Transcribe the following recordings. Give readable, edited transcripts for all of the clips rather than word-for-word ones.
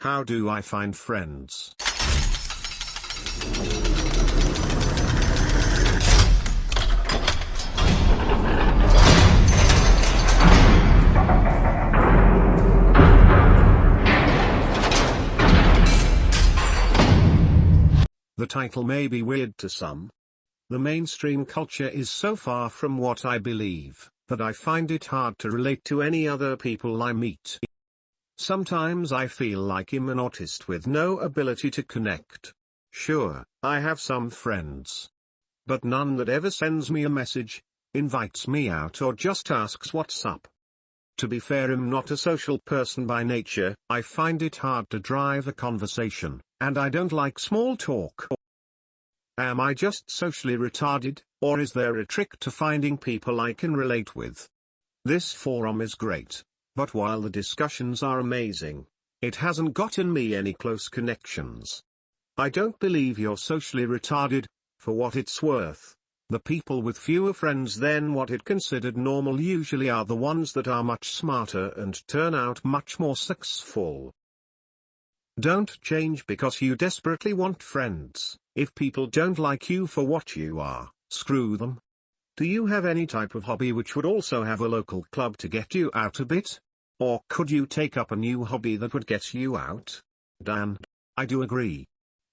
How do I find friends? The title may be weird to some. The mainstream culture is so far from what I believe, that I find it hard to relate to any other people I meet. Sometimes I feel like I'm an autist with no ability to connect. Sure, I have some friends, but none that ever sends me a message, invites me out or just asks what's up. To be fair, I'm not a social person by nature. I find it hard to drive a conversation, and I don't like small talk. Am I just socially retarded, or is there a trick to finding people I can relate with? This forum is great, but while the discussions are amazing, it hasn't gotten me any close connections. I don't believe you're socially retarded. For what it's worth, the people with fewer friends than what it considered normal usually are the ones that are much smarter and turn out much more successful. Don't change because you desperately want friends. If people don't like you for what you are, screw them. Do you have any type of hobby which would also have a local club to get you out a bit? Or could you take up a new hobby that would get you out? Dan, I do agree.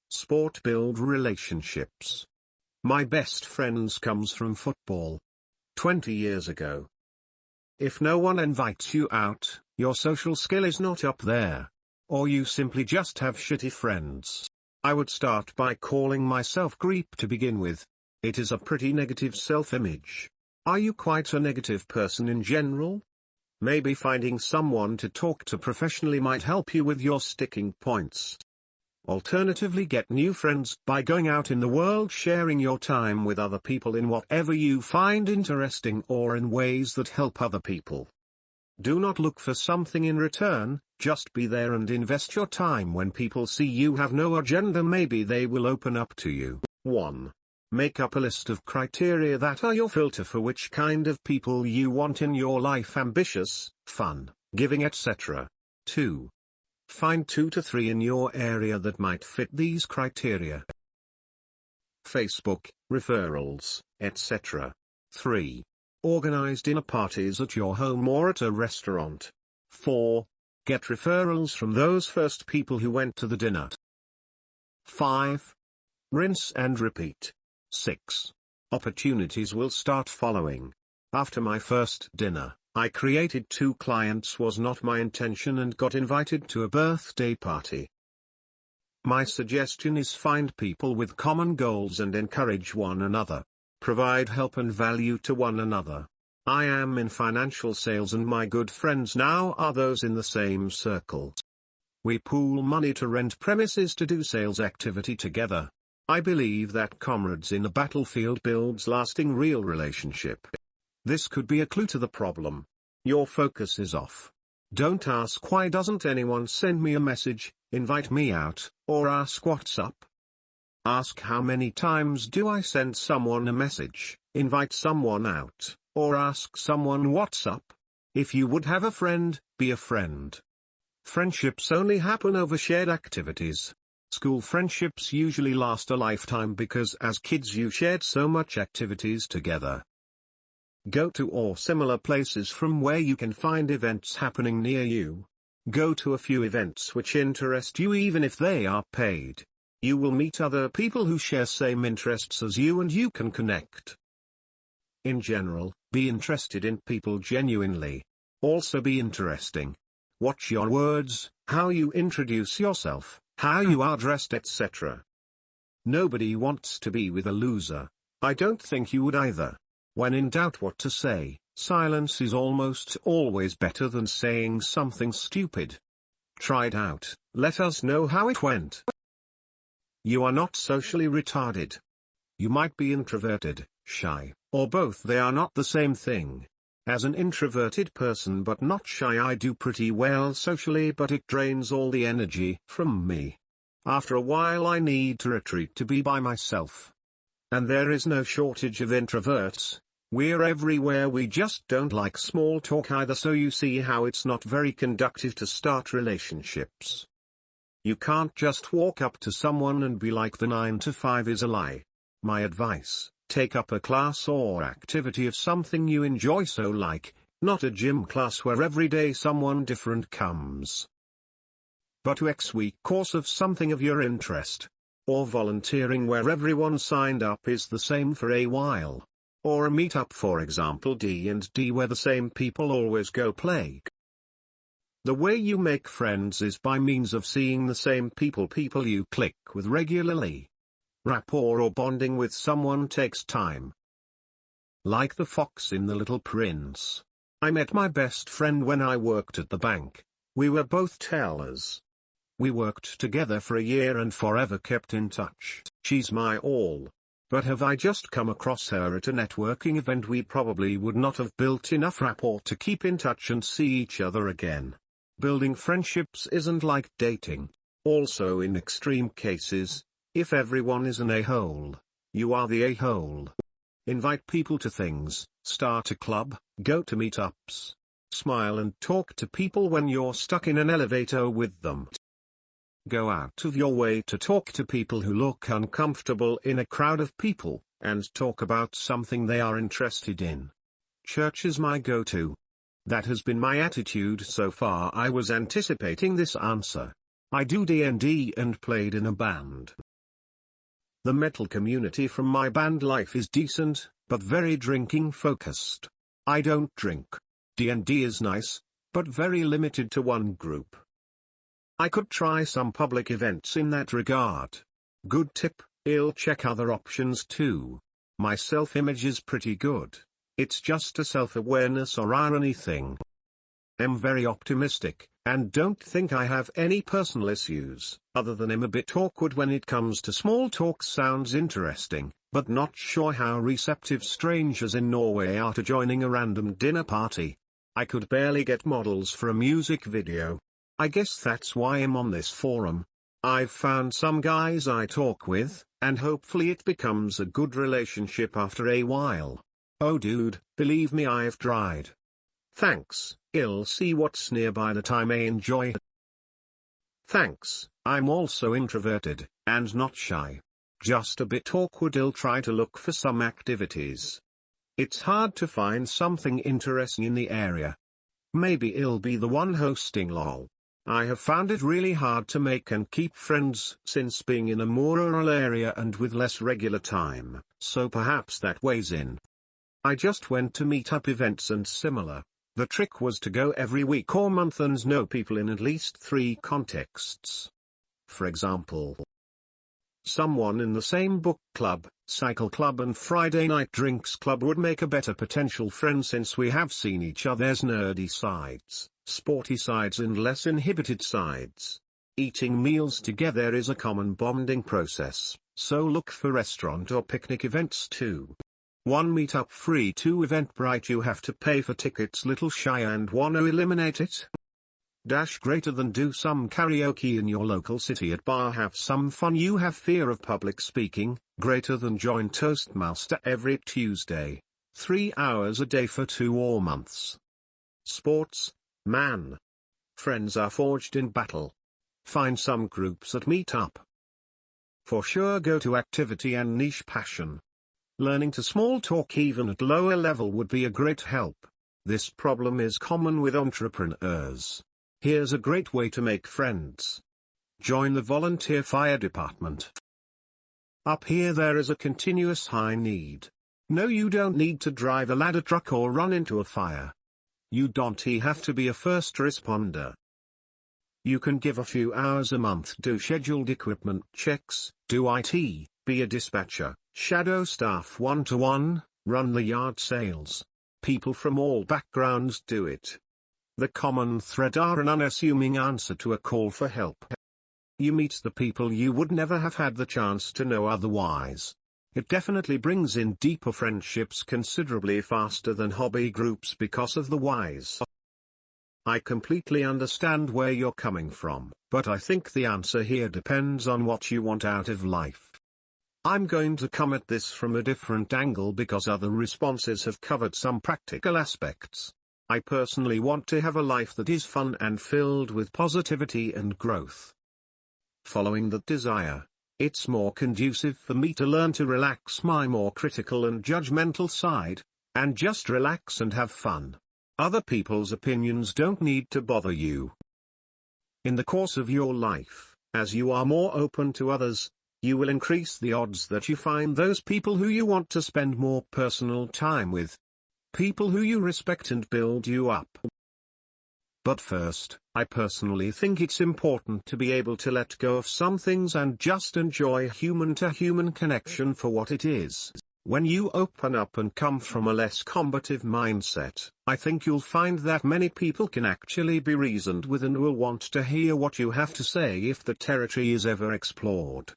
Sport build relationships. My best friends comes from football. 20 years ago. If no one invites you out, your social skill is not up there. Or you simply just have shitty friends. I would start by calling myself creep to begin with. It is a pretty negative self-image. Are you quite a negative person in general? Maybe finding someone to talk to professionally might help you with your sticking points. Alternatively, get new friends by going out in the world, sharing your time with other people in whatever you find interesting or in ways that help other people. Do not look for something in return, just be there and invest your time. When people see you have no agenda, maybe they will open up to you. 1. Make up a list of criteria that are your filter for which kind of people you want in your life: ambitious, fun, giving, etc. 2. Find 2 to 3 in your area that might fit these criteria. Facebook, referrals, etc. 3. Organize dinner parties at your home or at a restaurant. 4. Get referrals from those first people who went to the dinner. 5. Rinse and repeat. 6. Opportunities will start following. After my first dinner, I created 2 clients. Was not my intention and got invited to a birthday party. My suggestion is find people with common goals and encourage one another. Provide help and value to one another. I am in financial sales and my good friends now are those in the same circle. We pool money to rent premises to do sales activity together. I believe that comrades in a battlefield builds lasting real relationship. This could be a clue to the problem. Your focus is off. Don't ask why doesn't anyone send me a message, invite me out, or ask what's up. Ask how many times do I send someone a message, invite someone out, or ask someone what's up. If you would have a friend, be a friend. Friendships only happen over shared activities. School friendships usually last a lifetime because as kids you shared so much activities together. Go to or similar places from where you can find events happening near you. Go to a few events which interest you even if they are paid. You will meet other people who share same interests as you and you can connect. In general, be interested in people genuinely. Also be interesting. Watch your words, how you introduce yourself, how you are dressed, etc. Nobody wants to be with a loser. I don't think you would either. When in doubt what to say, silence is almost always better than saying something stupid. Try it out, let us know how it went. You are not socially retarded. You might be introverted, shy, or both. They are not the same thing. As an introverted person but not shy, I do pretty well socially, but it drains all the energy from me. After a while I need to retreat to be by myself. And there is no shortage of introverts. We're everywhere, we just don't like small talk either, so you see how it's not very conducive to start relationships. You can't just walk up to someone and be like the 9 to 5 is a lie. My advice, take up a class or activity of something you enjoy, so like, not a gym class where every day someone different comes, but a X-week course of something of your interest. Or volunteering where everyone signed up is the same for a while. Or a meetup, for example D&D, where the same people always go play. The way you make friends is by means of seeing the same people you click with regularly. Rapport or bonding with someone takes time. Like the fox in The Little Prince. I met my best friend when I worked at the bank. We were both tellers. We worked together for a year and forever kept in touch. She's my all. But have I just come across her at a networking event, we probably would not have built enough rapport to keep in touch and see each other again. Building friendships isn't like dating. Also, in extreme cases, if everyone is an a-hole, you are the a-hole. Invite people to things, start a club, go to meetups. Smile and talk to people when you're stuck in an elevator with them. Go out of your way to talk to people who look uncomfortable in a crowd of people, and talk about something they are interested in. Church is my go-to. That has been my attitude so far. I was anticipating this answer. I do D&D and played in a band. The metal community from my band life is decent, but very drinking focused. I don't drink. D&D is nice, but very limited to one group. I could try some public events in that regard. Good tip, I'll check other options too. My self-image is pretty good. It's just a self-awareness or irony thing. I'm very optimistic, and don't think I have any personal issues, other than I'm a bit awkward when it comes to small talk. Sounds interesting, but not sure how receptive strangers in Norway are to joining a random dinner party. I could barely get models for a music video. I guess that's why I'm on this forum. I've found some guys I talk with, and hopefully it becomes a good relationship after a while. Oh dude, believe me, I've tried. Thanks, I'll see what's nearby that I may enjoy. Thanks, I'm also introverted, and not shy. Just a bit awkward. I'll try to look for some activities. It's hard to find something interesting in the area. Maybe I'll be the one hosting, lol. I have found it really hard to make and keep friends since being in a more rural area and with less regular time, so perhaps that weighs in. I just went to meetup events and similar. The trick was to go every week or month and know people in at least 3 contexts. For example, someone in the same book club, cycle club and Friday night drinks club would make a better potential friend since we have seen each other's nerdy sides, sporty sides and less inhibited sides. Eating meals together is a common bonding process, so look for restaurant or picnic events too. 1 meetup free, 2 Eventbrite you have to pay for tickets, little shy and wanna eliminate it? Greater than do some karaoke in your local city at bar, have some fun. You have fear of public speaking, greater than join Toastmaster every Tuesday, 3 hours a day for 2 or months. Sports, man. Friends are forged in battle. Find some groups at Meetup. For sure, go to activity and niche passion. Learning to small talk even at lower level would be a great help. This problem is common with entrepreneurs. Here's a great way to make friends. Join the volunteer fire department. Up here there is a continuous high need. No, you don't need to drive a ladder truck or run into a fire. You don't have to be a first responder. You can give a few hours a month, do scheduled equipment checks, do IT, be a dispatcher, shadow staff 1-to-1, run the yard sales. People from all backgrounds do it. The common thread are an unassuming answer to a call for help. You meet the people you would never have had the chance to know otherwise. It definitely brings in deeper friendships considerably faster than hobby groups because of the whys. I completely understand where you're coming from, but I think the answer here depends on what you want out of life. I'm going to come at this from a different angle because other responses have covered some practical aspects. I personally want to have a life that is fun and filled with positivity and growth. following that desire. It's more conducive for me to learn to relax my more critical and judgmental side, and just relax and have fun. Other people's opinions don't need to bother you. In the course of your life, as you are more open to others, you will increase the odds that you find those people who you want to spend more personal time with. People who you respect and build you up. But first, I personally think it's important to be able to let go of some things and just enjoy human-to-human connection for what it is. When you open up and come from a less combative mindset, I think you'll find that many people can actually be reasoned with and will want to hear what you have to say if the territory is ever explored.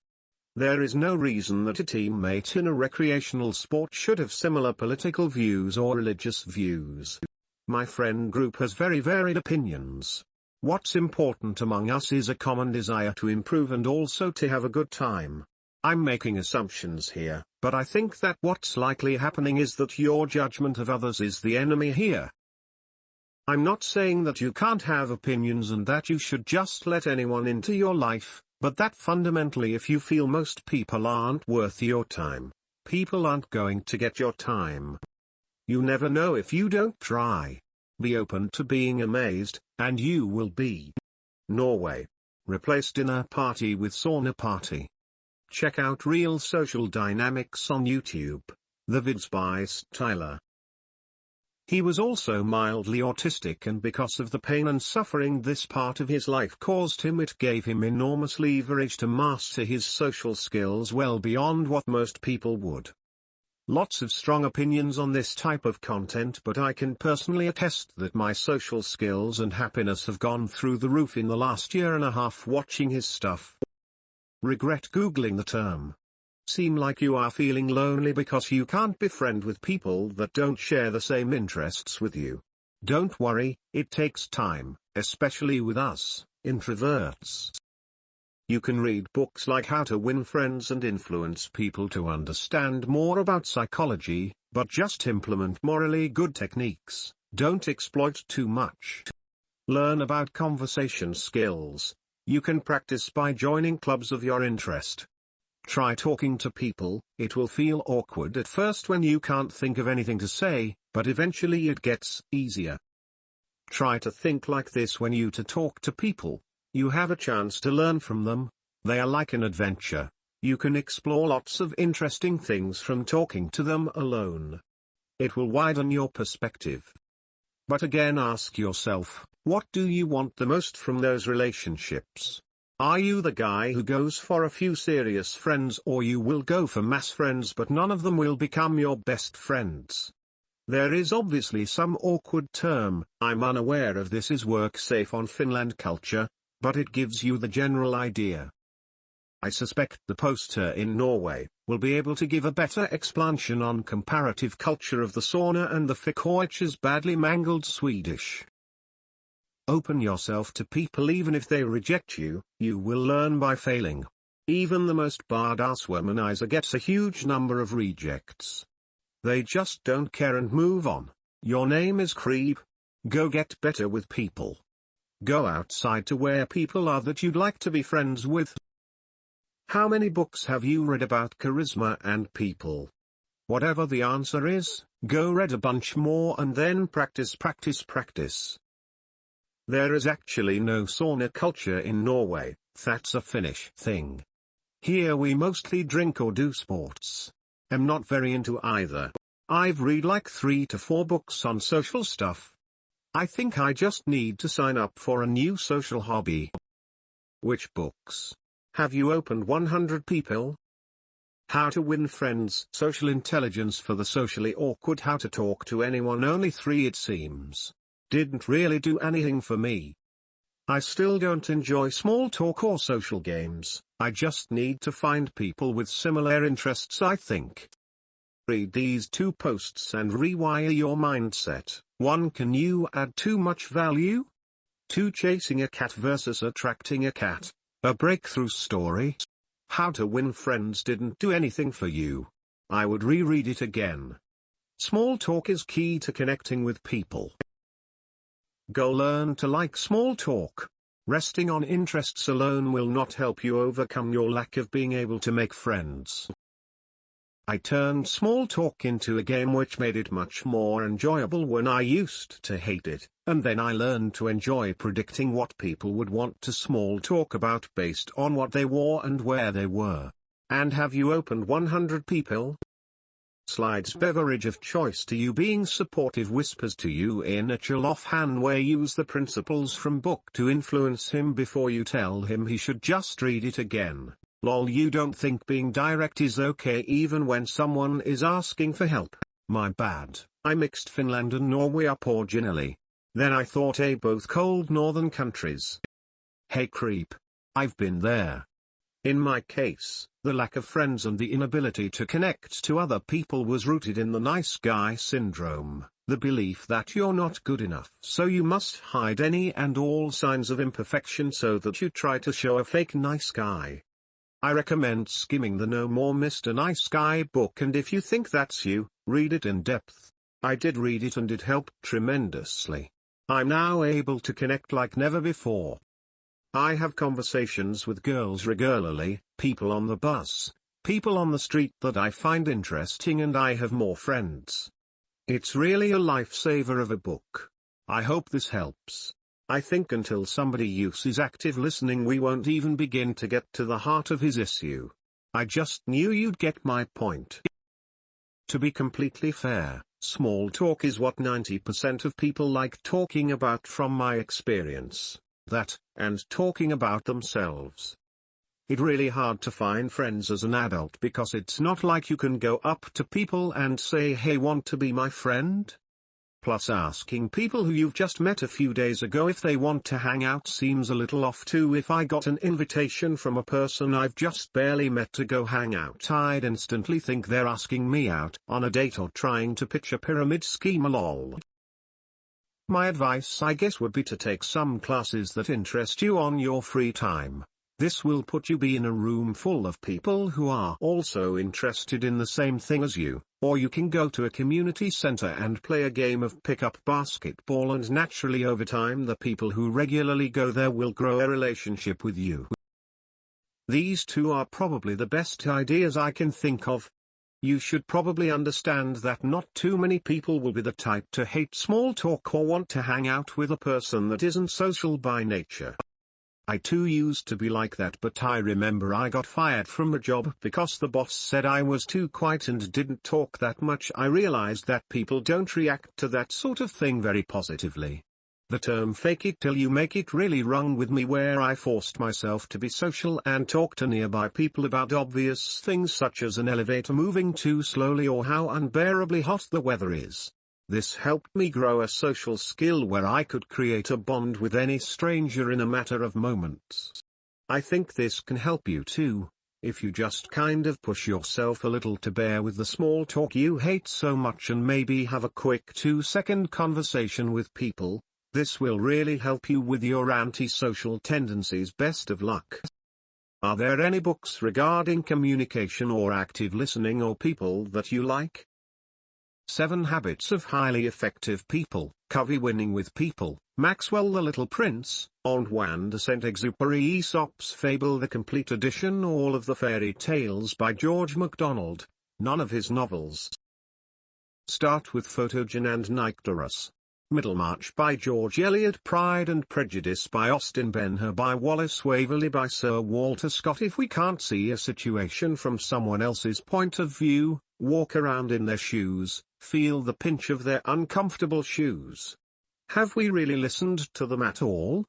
There is no reason that a teammate in a recreational sport should have similar political views or religious views. My friend group has very varied opinions. What's important among us is a common desire to improve and also to have a good time. I'm making assumptions here, but I think that what's likely happening is that your judgment of others is the enemy here. I'm not saying that you can't have opinions and that you should just let anyone into your life, but that fundamentally if you feel most people aren't worth your time, people aren't going to get your time. You never know if you don't try. Be open to being amazed, and you will be. Norway. Replace dinner party with sauna party. Check out Real Social Dynamics on YouTube. The vids by Tyler. He was also mildly autistic, and because of the pain and suffering this part of his life caused him, it gave him enormous leverage to master his social skills well beyond what most people would. Lots of strong opinions on this type of content, but I can personally attest that my social skills and happiness have gone through the roof in the last year and a half watching his stuff. Regret Googling the term. Seem like you are feeling lonely because you can't befriend with people that don't share the same interests with you. Don't worry, it takes time, especially with us, introverts. You can read books like How to Win Friends and Influence People to understand more about psychology, but just implement morally good techniques, don't exploit too much. Learn about conversation skills. You can practice by joining clubs of your interest. Try talking to people. It will feel awkward at first when you can't think of anything to say, but eventually it gets easier. Try to think like this when you talk to people. You have a chance to learn from them. They are like an adventure. You can explore lots of interesting things from talking to them alone. It will widen your perspective. But again, ask yourself, what do you want the most from those relationships? Are you the guy who goes for a few serious friends, or you will go for mass friends but none of them will become your best friends? There is obviously some awkward term, I'm unaware of this, is work safe on Finland culture, but it gives you the general idea. I suspect the poster in Norway will be able to give a better explanation on comparative culture of the sauna and the Fikoich's badly mangled Swedish. Open yourself to people even if they reject you, you will learn by failing. Even the most badass womanizer gets a huge number of rejects. They just don't care and move on. Your name is creep. Go get better with people. Go outside to where people are that you'd like to be friends with. How many books have you read about charisma and people? Whatever the answer is, go read a bunch more and then practice. There is actually no sauna culture in Norway, that's a Finnish thing. Here we mostly drink or do sports. I'm not very into either. I've read like 3 to 4 books on social stuff. I think I just need to sign up for a new social hobby. Which books? Have you opened 100 People? How to Win Friends, Social Intelligence for the Socially Awkward, How to Talk to Anyone, only 3 it seems. Didn't really do anything for me. I still don't enjoy small talk or social games, I just need to find people with similar interests, I think. Read these 2 posts and rewire your mindset. 1. Can you add too much value? 2. Chasing a cat versus attracting a cat. A breakthrough story. How to Win Friends didn't do anything for you. I would reread it again. Small talk is key to connecting with people. Go learn to like small talk. Resting on interests alone will not help you overcome your lack of being able to make friends. I turned small talk into a game which made it much more enjoyable when I used to hate it, and then I learned to enjoy predicting what people would want to small talk about based on what they wore and where they were. And have you opened 100 people? Slides beverage of choice to you being supportive whispers to you in a chill offhand way use the principles from book to influence him before you tell him he should just read it again. Lol, you don't think being direct is okay even when someone is asking for help? My bad, I mixed Finland and Norway up originally. Then I thought both cold northern countries. Hey creep. I've been there. In my case, the lack of friends and the inability to connect to other people was rooted in the nice guy syndrome, the belief that you're not good enough so you must hide any and all signs of imperfection so that you try to show a fake nice guy. I recommend skimming the No More Mr. Nice Guy book, and if you think that's you, read it in depth. I did read it and it helped tremendously. I'm now able to connect like never before. I have conversations with girls regularly, people on the bus, people on the street that I find interesting, and I have more friends. It's really a lifesaver of a book. I hope this helps. I think until somebody uses active listening we won't even begin to get to the heart of his issue. I just knew you'd get my point. To be completely fair, small talk is what 90% of people like talking about from my experience. That, and talking about themselves. It's really hard to find friends as an adult because it's not like you can go up to people and say, hey, want to be my friend? Plus asking people who you've just met a few days ago if they want to hang out seems a little off too. If I got an invitation from a person I've just barely met to go hang out, I'd instantly think they're asking me out on a date or trying to pitch a pyramid scheme, lol. My advice I guess would be to take some classes that interest you on your free time. This will put you in a room full of people who are also interested in the same thing as you, or you can go to a community center and play a game of pick-up basketball, and naturally over time the people who regularly go there will grow a relationship with you. These two are probably the best ideas I can think of. You should probably understand that not too many people will be the type to hate small talk or want to hang out with a person that isn't social by nature. I too used to be like that, but I remember I got fired from a job because the boss said I was too quiet and didn't talk that much. I realized that people don't react to that sort of thing very positively. The term fake it till you make it really rung with me, where I forced myself to be social and talk to nearby people about obvious things such as an elevator moving too slowly or how unbearably hot the weather is. This helped me grow a social skill where I could create a bond with any stranger in a matter of moments. I think this can help you too, if you just kind of push yourself a little to bear with the small talk you hate so much and maybe have a quick 2-second conversation with people. This will really help you with your antisocial tendencies. Best of luck. Are there any books regarding communication or active listening or people that you like? 7 Habits of Highly Effective People, Covey Winning with People, Maxwell the Little Prince, Antoine de Saint-Exupéry, Aesop's Fable, the Complete Edition, all of the fairy tales by George MacDonald, none of his novels. Start with Photogen and Nycteris. Middlemarch by George Eliot, Pride and Prejudice by Austin Ben-Hur, by Wallace Waverley, by Sir Walter Scott. If we can't see a situation from someone else's point of view, walk around in their shoes, feel the pinch of their uncomfortable shoes. Have we really listened to them at all?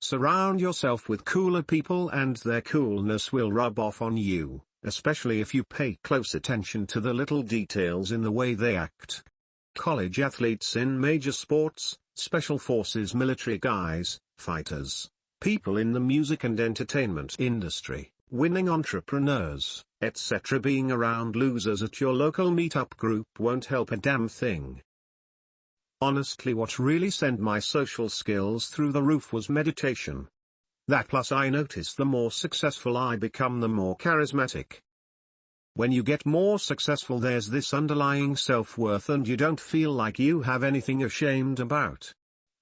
Surround yourself with cooler people and their coolness will rub off on you, especially if you pay close attention to the little details in the way they act. College athletes in major sports, special forces, military guys, fighters, people in the music and entertainment industry, winning entrepreneurs, etc. Being around losers at your local meetup group won't help a damn thing. Honestly, what really sent my social skills through the roof was meditation. That plus I notice the more successful I become, the more charismatic. When you get more successful, there's this underlying self-worth and you don't feel like you have anything ashamed about.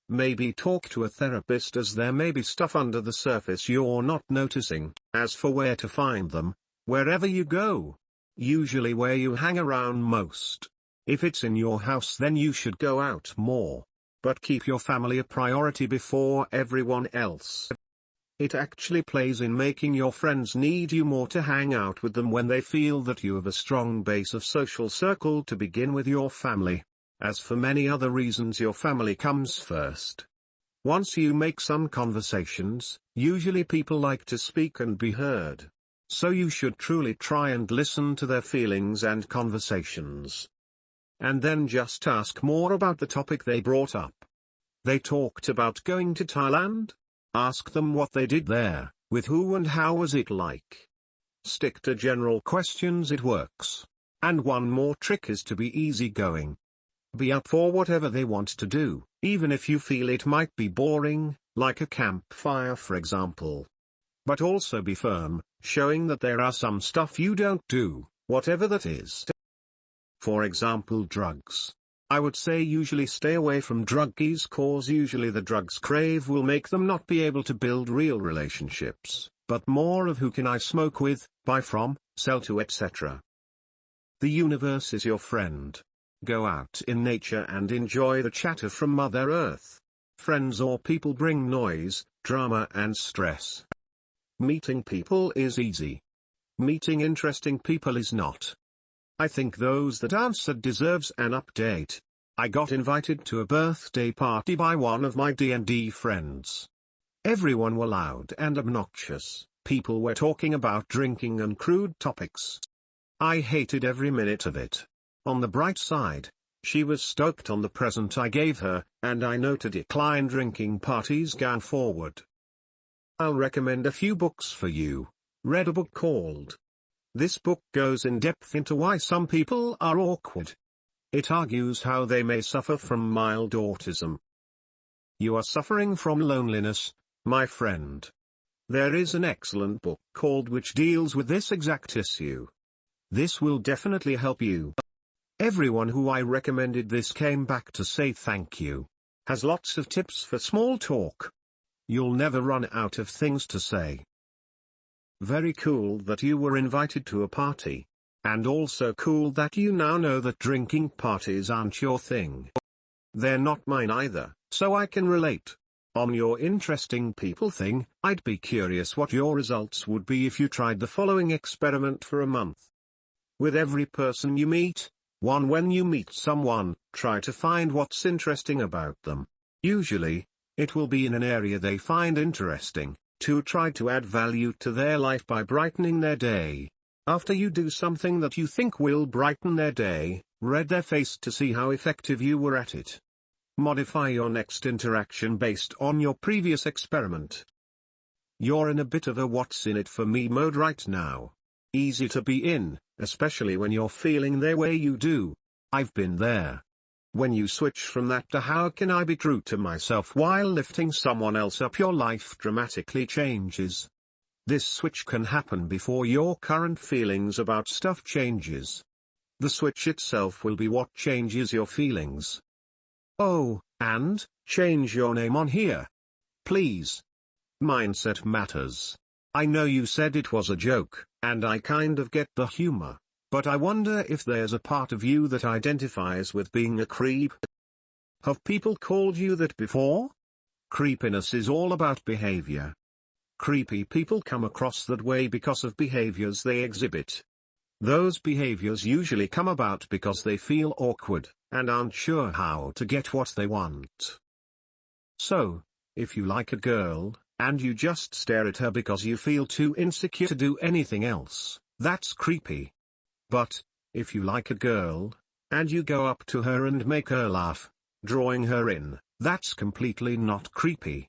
Maybe talk to a therapist, as there may be stuff under the surface you're not noticing. As for where to find them, wherever you go. Usually where you hang around most. If it's in your house, then you should go out more. But keep your family a priority before everyone else. It actually plays in making your friends need you more to hang out with them when they feel that you have a strong base of social circle to begin with your family. As for many other reasons, your family comes first. Once you make some conversations, usually people like to speak and be heard. So you should truly try and listen to their feelings and conversations. And then just ask more about the topic they brought up. They talked about going to Thailand? Ask them what they did there, with who and how was it like. Stick to general questions, it works. And one more trick is to be easygoing. Be up for whatever they want to do, even if you feel it might be boring, like a campfire for example. But also be firm, showing that there are some stuff you don't do, whatever that is. For example, drugs. I would say usually stay away from druggies, cause usually the drugs crave will make them not be able to build real relationships, but more of who can I smoke with, buy from, sell to, etc. The universe is your friend. Go out in nature and enjoy the chatter from Mother Earth. Friends or people bring noise, drama and stress. Meeting people is easy. Meeting interesting people is not. I think those that answered deserves an update. I got invited to a birthday party by one of my D&D friends. Everyone were loud and obnoxious, people were talking about drinking and crude topics. I hated every minute of it. On the bright side, she was stoked on the present I gave her, and I know to decline drinking parties going forward. I'll recommend a few books for you. Read a book called. This book goes in depth into why some people are awkward. It argues how they may suffer from mild autism. You are suffering from loneliness, my friend. There is an excellent book called which deals with this exact issue. This will definitely help you. Everyone who I recommended this came back to say thank you. Has lots of tips for small talk. You'll never run out of things to say. Very cool that you were invited to a party. And also cool that you now know that drinking parties aren't your thing. They're not mine either, so I can relate. On your interesting people thing, I'd be curious what your results would be if you tried the following experiment for a month. With every person you meet, when you meet someone, try to find what's interesting about them. Usually, it will be in an area they find interesting. 2. Try to add value to their life by brightening their day. After you do something that you think will brighten their day, read their face to see how effective you were at it. Modify your next interaction based on your previous experiment. You're in a bit of a what's in it for me mode right now. Easy to be in, especially when you're feeling their way you do. I've been there. When you switch from that to how can I be true to myself while lifting someone else up, your life dramatically changes. This switch can happen before your current feelings about stuff changes. The switch itself will be what changes your feelings. Oh, and, change your name on here. Please. Mindset matters. I know you said it was a joke, and I kind of get the humor, but I wonder if there's a part of you that identifies with being a creep. Have people called you that before? Creepiness is all about behavior. Creepy people come across that way because of behaviors they exhibit. Those behaviors usually come about because they feel awkward, and aren't sure how to get what they want. So, if you like a girl, and you just stare at her because you feel too insecure to do anything else, that's creepy. But, if you like a girl, and you go up to her and make her laugh, drawing her in, that's completely not creepy.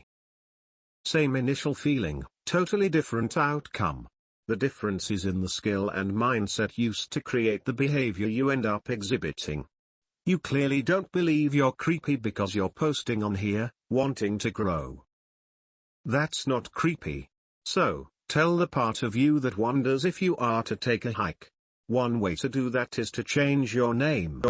Same initial feeling, totally different outcome. The difference is in the skill and mindset used to create the behavior you end up exhibiting. You clearly don't believe you're creepy because you're posting on here, wanting to grow. That's not creepy. So, tell the part of you that wonders if you are to take a hike. One way to do that is to change your name.